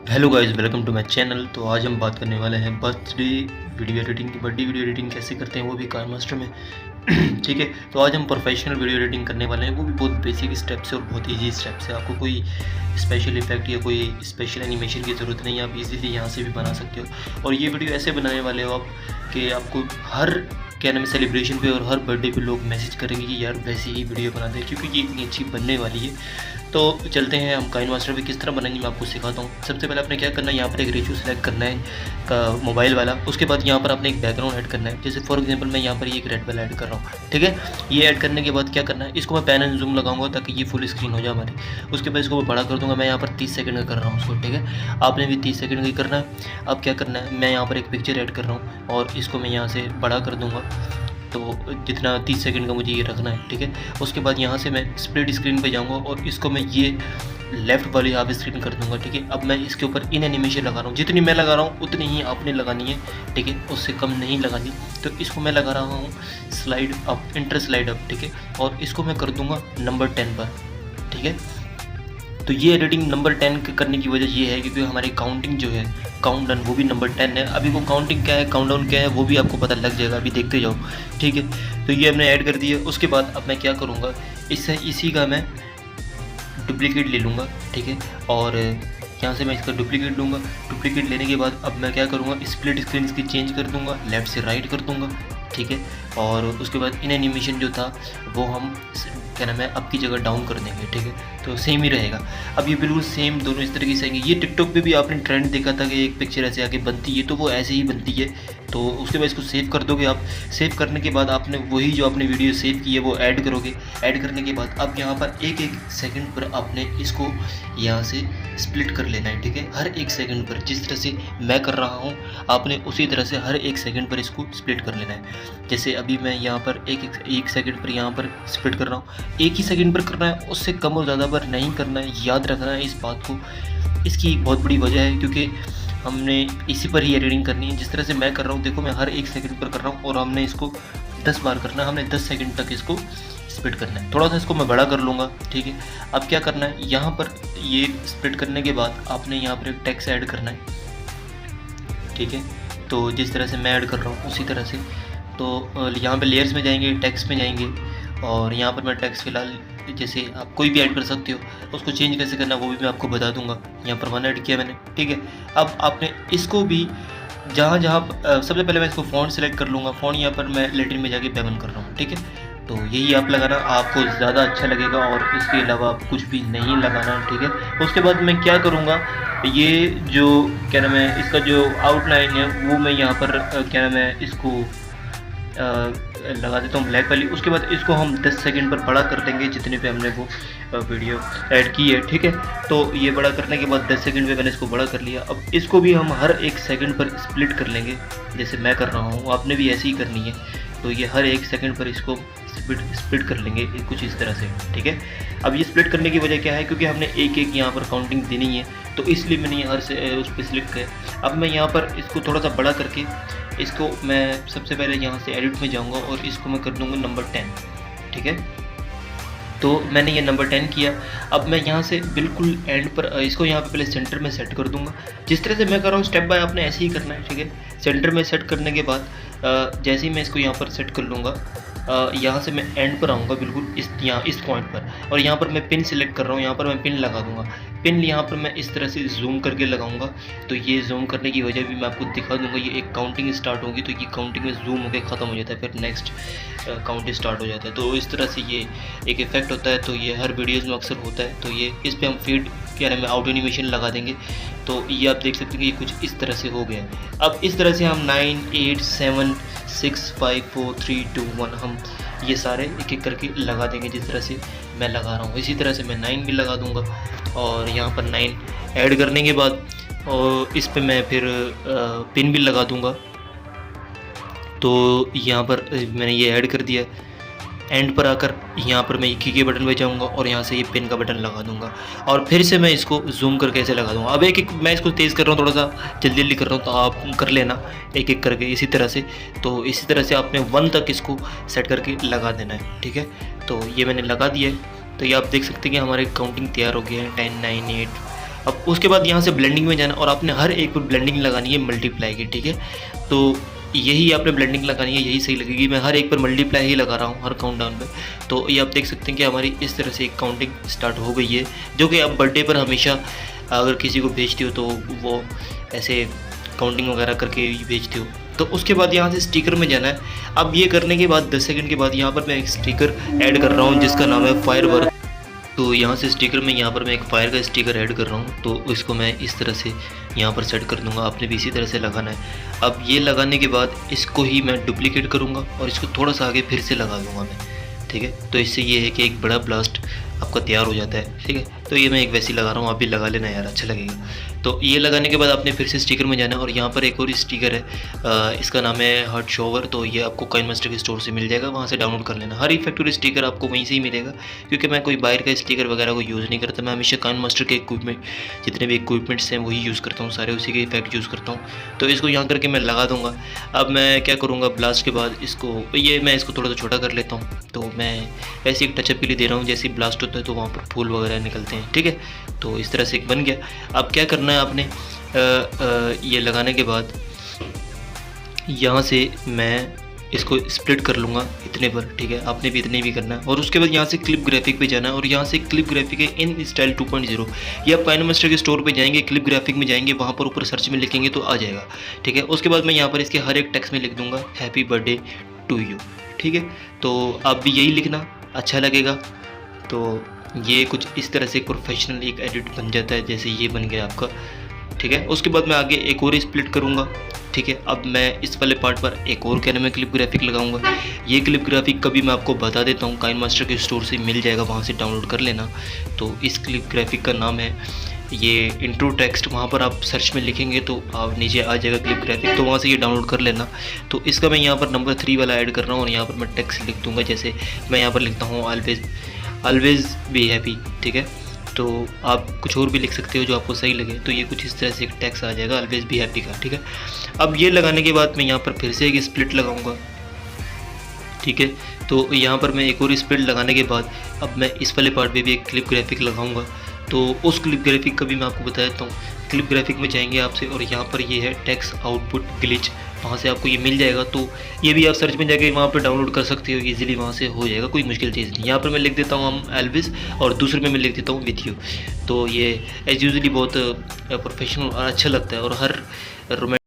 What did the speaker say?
Hello guys, welcome to my channel. तो आज हम बात करने वाले हैं बर्थडे वीडियो एडिटिंग की। बर्थडे वीडियो एडिटिंग कैसे करते हैं, वो भी काइनमास्टर में। ठीक है, तो आज हम प्रोफेशनल वीडियो एडिटिंग करने वाले हैं, वो भी बहुत बेसिक स्टेप से और बहुत इजी स्टेप से। आपको कोई स्पेशल इफेक्ट या कोई स्पेशल एनिमेशन की ज़रूरत नहीं है, आप इजीली यहाँ से भी बना सकते हो। और ये वीडियो ऐसे बनाने वाले हो आप कि आपको हर क्या नाम है सेलिब्रेशन पे और हर बर्थडे पे लोग मैसेज करेंगे कि यार वैसी ही वीडियो बना दें, क्योंकि ये इतनी अच्छी बनने वाली है। तो चलते हैं, हम काइनमास्टर पे किस तरह बनाएंगे मैं आपको सिखाता हूँ। सबसे पहले आपने क्या करना है, यहाँ पर एक रेशियो सेलेक्ट करना है का मोबाइल वाला। उसके बाद यहाँ पर आपने एक बैकग्राउंड ऐड करना है। जैसे फॉर एग्जांपल मैं यहाँ पर ये एक रेड वाला ऐड कर रहा हूँ, ठीक है। ये ऐड करने के बाद क्या करना है, इसको मैं पैन एंड जूम लगाऊंगा ताकि ये फुल स्क्रीन हो जाए हमारी। उसके बाद इसको मैं बड़ा कर दूँगा। मैं यहाँ पर 30 सेकंड का कर रहा हूँ उसको, ठीक है। आपने भी 30 सेकंड का ही करना है। अब क्या करना है, मैं यहाँ पर एक पिक्चर ऐड कर रहा हूँ और इसको मैं यहाँ से बड़ा कर दूँगा। तो जितना 30 सेकंड का मुझे ये रखना है, ठीक है। उसके बाद यहाँ से मैं स्प्लिट स्क्रीन पे जाऊँगा और इसको मैं ये लेफ़्ट वाली हाफ स्क्रीन कर दूँगा, ठीक है। अब मैं इसके ऊपर इन एनिमेशन लगा रहा हूँ, जितनी मैं लगा रहा हूँ उतनी ही आपने लगानी है, ठीक है। उससे कम नहीं लगानी। तो इसको मैं लगा रहा हूँ slide up, inter slide up, ठीक है। और इसको मैं कर दूँगा नंबर 10 पर, ठीक है। तो ये एडिटिंग नंबर 10 करने की वजह ये है क्योंकि हमारी काउंटिंग जो है, काउंटडाउन, वो भी नंबर 10 है। अभी वो काउंटिंग क्या है, काउंटडाउन क्या है, वो भी आपको पता लग जाएगा, अभी देखते जाओ, ठीक है। तो ये हमने ऐड कर दिया। उसके बाद अब मैं क्या करूँगा, इसी का मैं डुप्लीकेट ले लूँगा, ठीक है। और यहाँ से मैं इसका डुप्लीकेट लूँगा। डुप्लीकेट लेने के बाद अब मैं क्या करूँगा, स्प्लिट स्क्रीन इसकी चेंज कर दूँगा, लेफ़्ट से राइट कर दूँगा, ठीक है। और उसके बाद इन एनिमेशन जो था वो हम क्या नाम है अब की जगह डाउन कर देंगे, ठीक है। तो सेम ही रहेगा। अब ये बिल्कुल सेम दोनों इस तरीके से आएंगे। ये टिकटॉक पे भी आपने ट्रेंड देखा था कि एक पिक्चर ऐसे आके बनती है, तो वो ऐसे ही बनती है। तो उसके बाद इसको सेव कर दोगे आप। सेव करने के बाद आपने वही जो आपने वीडियो सेव की है वो ऐड करोगे। ऐड करने के बाद अब यहाँ पर एक एक सेकंड पर आपने इसको यहाँ से स्प्लिट कर लेना है, ठीक है। हर एक सेकंड पर, जिस तरह से मैं कर रहा हूँ आपने उसी तरह से हर एक सेकंड पर इसको स्प्लिट कर लेना है। जैसे अभी मैं यहाँ पर एक सेकंड पर यहाँ पर स्प्लिट कर रहा हूँ। एक ही सेकंड पर करना है, उससे कम और ज़्यादा पर नहीं करना है, याद रखना है इस बात को। इसकी बहुत बड़ी वजह है क्योंकि हमने इसी पर ही एडिटिंग करनी है। जिस तरह से मैं कर रहा हूँ, देखो मैं हर एक सेकंड पर कर रहा हूँ और हमने इसको 10 बार करना है। हमने 10 सेकंड तक इसको स्प्लिट करना है। थोड़ा सा इसको मैं बड़ा कर लूँगा, ठीक है। अब क्या करना है, यहाँ पर ये स्प्लिट करने के बाद आपने यहाँ पर एक टेक्स्ट ऐड करना है, ठीक है। तो जिस तरह से मैं ऐड कर रहा हूँ उसी तरह से। तो यहाँ पे लेयर्स में जाएंगे, टेक्स्ट में जाएंगे और यहाँ पर मैं टेक्स्ट फिलहाल, जैसे आप कोई भी ऐड कर सकते हो, उसको चेंज कैसे करना वो भी मैं आपको बता दूंगा। यहाँ पर 1 ऐड किया मैंने, ठीक है। अब आपने इसको भी जहाँ जहाँ सबसे पहले मैं इसको फ़ॉन्ट सेलेक्ट कर लूँगा। फ़ॉन्ट यहाँ पर मैं लेटरिन में जाके पेमन कर रहा हूँ, ठीक है। तो यही आप लगाना, आपको ज़्यादा अच्छा लगेगा और इसके अलावा आप कुछ भी नहीं लगाना, ठीक है। उसके बाद मैं क्या करूँगा, ये जो क्या नाम है इसका जो आउटलाइन है वो मैं यहाँ पर क्या नाम है इसको लगा देता हूँ ब्लैक वाली। उसके बाद इसको हम 10 सेकंड पर बड़ा कर देंगे जितने पे हमने वो वीडियो ऐड की है, ठीक है। तो ये बड़ा करने के बाद 10 सेकंड पे मैंने इसको बड़ा कर लिया। अब इसको भी हम हर एक सेकंड पर स्प्लिट कर लेंगे, जैसे मैं कर रहा हूँ, आपने भी ऐसे ही करनी है। तो ये हर एक सेकंड पर इसको स्प्लिट कर लेंगे कुछ इस तरह से, ठीक है। अब ये स्प्लिट करने की वजह क्या है, क्योंकि हमने एक एक यहाँ पर काउंटिंग देनी है, तो इसलिए मैंने हर से उस पर सिलेक्ट किया। अब मैं यहाँ पर इसको थोड़ा सा बड़ा करके इसको मैं सबसे पहले यहाँ से एडिट में जाऊँगा और इसको मैं कर दूँगा नंबर 10, ठीक है। तो मैंने ये नंबर 10 किया। अब मैं यहाँ से बिल्कुल एंड पर इसको यहाँ पे पहले सेंटर में सेट कर दूँगा। जिस तरह से मैं कर रहा हूँ स्टेप बाय आपने ऐसे ही करना है, ठीक है। सेंटर में सेट करने के बाद जैसे ही मैं इसको यहाँ पर सेट कर लूँगा, यहाँ से मैं एंड पर आऊँगा बिल्कुल इस पॉइंट पर, और यहाँ पर मैं पिन सिलेक्ट कर रहा हूँ। यहाँ पर मैं पिन लगा दूँगा। पिन यहाँ पर मैं इस तरह से जूम करके लगाऊंगा। तो ये जूम करने की वजह भी मैं आपको दिखा दूंगा। ये एक काउंटिंग स्टार्ट होगी तो ये काउंटिंग में जूम होकर ख़त्म हो जाता है, फिर नेक्स्ट काउंट स्टार्ट हो जाता है। तो इस तरह से ये एक इफेक्ट होता है। तो ये हर वीडियोज़ में अक्सर होता है। तो ये इस पर हम फीड क्या नाम है आउट एनिमेशन लगा देंगे। तो ये आप देख सकते हैं कि ये कुछ इस तरह से हो गया है। अब इस तरह से हम 9, 8, 7, 6, 5, 4, 3, 2, 1 हम ये सारे एक एक करके लगा देंगे। जिस तरह से मैं लगा रहा हूँ इसी तरह से मैं 9 भी लगा दूँगा। और यहाँ पर 9 ऐड करने के बाद और इस पे मैं फिर पिन भी लगा दूँगा। तो यहाँ पर मैंने ये ऐड कर दिया। एंड पर आकर यहाँ पर मैं की के बटन पे जाऊँगा और यहाँ से ये पिन का बटन लगा दूँगा और फिर से मैं इसको जूम करके ऐसे लगा दूँगा। अब एक एक मैं इसको तेज़ कर रहा हूँ, थोड़ा सा जल्दी जल्दी कर रहा हूँ, तो आप कर लेना एक एक करके इसी तरह से। तो इसी तरह से आपने 1 तक इसको सेट करके लगा देना है, ठीक है। तो ये मैंने लगा दिया है। तो ये आप देख सकते हैं कि हमारे काउंटिंग तैयार हो गया है 10, 9, 8 अब उसके बाद यहाँ से ब्लेंडिंग में जाना और आपने हर एक पर ब्लेंडिंग लगानी है मल्टीप्लाई की, ठीक है। तो यही आपने ब्लेंडिंग लगानी है, यही सही लगेगी। मैं हर एक पर मल्टीप्लाई ही लगा रहा हूँ हर काउंटडाउन पे। तो ये आप देख सकते हैं कि हमारी इस तरह से एक काउंटिंग स्टार्ट हो गई है, जो कि आप बर्थडे पर हमेशा अगर किसी को भेजते हो तो वो ऐसे काउंटिंग वगैरह करके भेजते हो। तो उसके बाद यहाँ से स्टिकर में जाना है। अब ये करने के बाद 10 सेकंड के बाद यहाँ पर मैं एक स्टिकर ऐड कर रहा हूँ जिसका नाम है फायरवर्क। तो यहाँ से स्टिकर में यहाँ पर मैं एक फायर का स्टिकर ऐड कर रहा हूँ। तो इसको मैं इस तरह से यहाँ पर सेट कर दूँगा, आपने भी इसी तरह से लगाना है। अब ये लगाने के बाद इसको ही मैं डुप्लीकेट करूँगा और इसको थोड़ा सा आगे फिर से लगा दूँगा मैं, ठीक है। तो इससे ये है कि एक बड़ा ब्लास्ट आपका तैयार हो जाता है, ठीक है। तो ये मैं एक वैसी लगा रहा हूँ, आप भी लगा लेना यार, अच्छा लगेगा। तो ये लगाने के बाद आपने फिर से स्टिकर में जाना है और यहाँ पर एक और स्टिकर है, इसका नाम है हार्ट शॉवर। तो ये आपको काइनमास्टर के स्टोर से मिल जाएगा, वहाँ से डाउनलोड कर लेना। हर इफेक्टिव स्टिकर आपको वहीं से ही मिलेगा, क्योंकि मैं कोई बाहर का स्टिकर वगैरह को यूज़ नहीं करता। मैं हमेशा काइनमास्टर के इक्विपमेंट, जितने भी इक्विपमेंट्स हैं वही यूज़ करता हूँ, सारे उसी के इफेक्ट यूज़ करता हूँ। तो इसको यहाँ करके मैं लगा दूँगा। अब मैं क्या करूँगा, ब्लास्ट के बाद इसको मैं इसको थोड़ा सा छोटा कर लेता हूँ। तो मैं ऐसे एक टचअप के लिए दे रहा हूँ, जैसे ब्लास्ट होता है तो वहाँ पर फूल वगैरह निकलते हैं, ठीक है। तो इस तरह से एक बन गया। अब क्या करना है आपने, ये लगाने के बाद यहाँ से मैं इसको स्प्लिट कर लूँगा इतने पर, ठीक है। आपने भी इतने भी करना है। और उसके बाद यहाँ से क्लिप ग्राफिक पे जाना है और यहाँ से क्लिप ग्राफिक है इन स्टाइल 2.0। ये आप काइनमास्टर के स्टोर पे जाएंगे, क्लिप ग्राफिक में जाएंगे, वहाँ पर ऊपर सर्च में लिखेंगे तो आ जाएगा, ठीक है। उसके बाद मैं यहाँ पर इसके हर एक टेक्स्ट में लिख दूँगा हैप्पी बर्थडे टू यू, ठीक है। तो आप भी यही लिखना, अच्छा लगेगा। तो ये कुछ इस तरह से प्रोफेशनल एक एडिट बन जाता है, जैसे ये बन गया आपका, ठीक है। उसके बाद मैं आगे एक और स्प्लिट करूँगा, ठीक है। अब मैं इस वाले पार्ट पर एक और कहने में क्लिप ग्राफिक लगाऊंगा। ये क्लिप ग्राफिक कभी मैं आपको बता देता हूँ, काइनमास्टर के स्टोर से मिल जाएगा, वहाँ से डाउनलोड कर लेना। तो इस क्लिप ग्राफिक का नाम है ये इंट्रो टेक्स्ट। वहाँ पर आप सर्च में लिखेंगे तो आप नीचे आ जाएगा क्लिप ग्राफिक, तो वहाँ से ये डाउनलोड कर लेना। तो इसका मैं यहाँ पर नंबर 3 वाला ऐड कर रहा हूँ और यहाँ पर मैं टेक्स्ट लिख दूँगा, जैसे मैं यहाँ पर लिखता हूँ ऑलवेज बी हैप्पी, ठीक है। तो आप कुछ और भी लिख सकते हो जो आपको सही लगे। तो ये कुछ इस तरह से एक टेक्स्ट आ जाएगा ऑलवेज बी हैप्पी का, ठीक है। अब ये लगाने के बाद मैं यहाँ पर फिर से एक स्प्लिट लगाऊंगा, ठीक है। तो यहाँ पर मैं एक और स्प्लिट लगाने के बाद अब मैं इस वाले पार्ट पे भी एक क्लिप ग्राफिक लगाऊंगा। तो उस क्लिप ग्राफिक का भी मैं आपको बता देता हूँ। क्लिप ग्राफिक में जाएंगे आपसे और यहाँ पर ये है टेक्स्ट आउटपुट ग्लिच, वहाँ से आपको ये मिल जाएगा। तो ये भी आप सर्च में जाके वहाँ पर डाउनलोड कर सकते हो, इजीली वहाँ से हो जाएगा, कोई मुश्किल चीज़ नहीं। यहाँ पर मैं लिख देता हूँ हम एल्विस और दूसरे में मैं लिख देता हूँ विथ यू। तो ये एज यूजली बहुत प्रोफेशनल और अच्छा लगता है और हर रोमांटिक